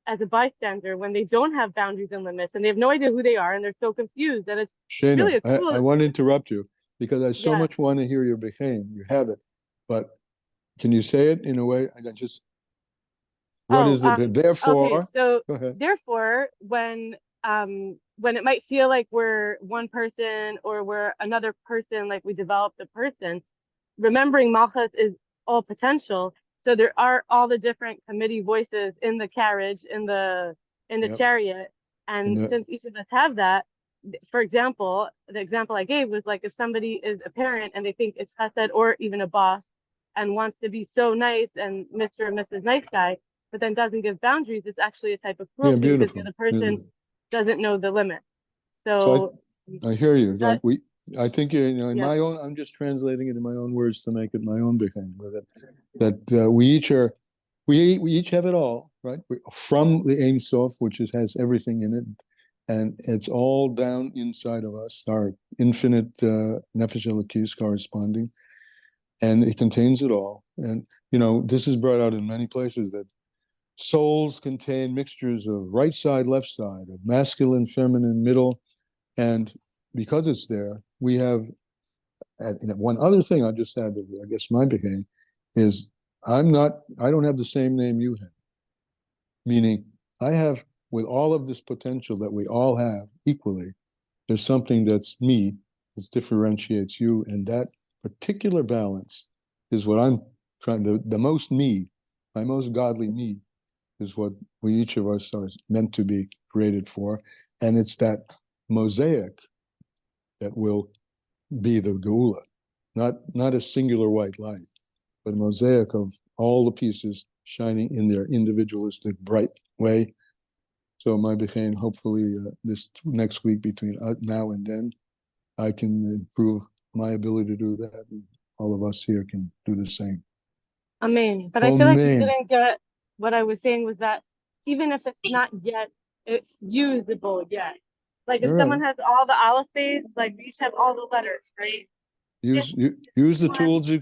as a bystander when they don't have boundaries and limits, and they have no idea who they are, and they're so confused that it's Shana, really a tool. I want to interrupt you because I so Yeah. much want to hear your behem. You have it, but can you say it in a way? What is it? Therefore, Okay, so go ahead. therefore, when it might feel like we're one person or we're another person, like we developed a person, remembering Malchus is all potential. So there are all the different committee voices in the carriage, in the Yep. chariot, and since each of us have that, for example, the example I gave was like if somebody is a parent and they think it's chesed or even a boss and wants to be so nice and Mr. and Mrs. Nice Guy, but then doesn't give boundaries, it's actually a type of cruelty because the beautiful. other person doesn't know the limit. So I hear you. that- I think in Yeah. my own. I'm just translating it in my own words to make it my own behem. That we each have it all, right? From the Ein Sof, which has everything in it, and it's all down inside of us, our infinite nefesh elokis corresponding, and it contains it all. And this is brought out in many places that souls contain mixtures of right side, left side, of masculine, feminine, middle, and because it's there, we have. And one other thing I'll just add, I guess my beginning is I don't have the same name you have. Meaning I have, with all of this potential that we all have equally, there's something that's me, that differentiates you, and that particular balance is what I'm trying to, the most me, my most godly me, is what we each of us are meant to be created for. And it's that mosaic that will be the geula, not a singular white light, but a mosaic of all the pieces shining in their individualistic, bright way. So my bechein, hopefully this next week between now and then, I can improve my ability to do that, and all of us here can do the same. Amen. But I feel like you didn't get what I was saying was that even if it's not yet, it's usable yet. Like if someone has all the alphabets, like we each have all the letters, right? Use the tools you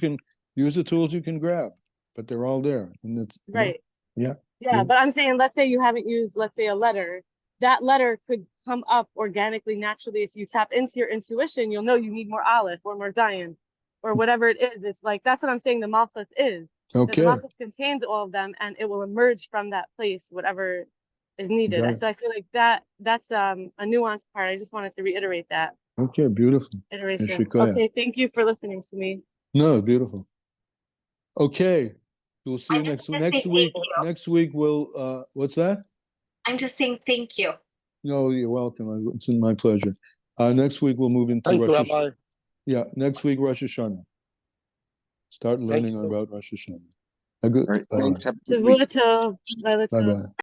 can grab, but they're all there, and it's right. Yeah. But I'm saying, let's say you haven't used, let's say, a letter. That letter could come up organically, naturally. If you tap into your intuition, you'll know you need more Aleph or more Zion or whatever it is. It's like, that's what I'm saying the Malchus is. Okay. The Malchus contains all of them, and it will emerge from that place, whatever is needed. So I feel like that's a nuanced part. I just wanted to reiterate that. Okay, beautiful. Iteration. Okay, thank you for listening to me. No, beautiful. Okay, we'll see you next week. Next week we'll what's that? I'm just saying thank you. No, you're welcome. It's my pleasure. Next week we'll move into Rosh Hashanah. Yeah, next week Rosh Hashanah. Start learning about Rosh Hashanah. Good. All right, thanks. Bye-bye. Bye-bye.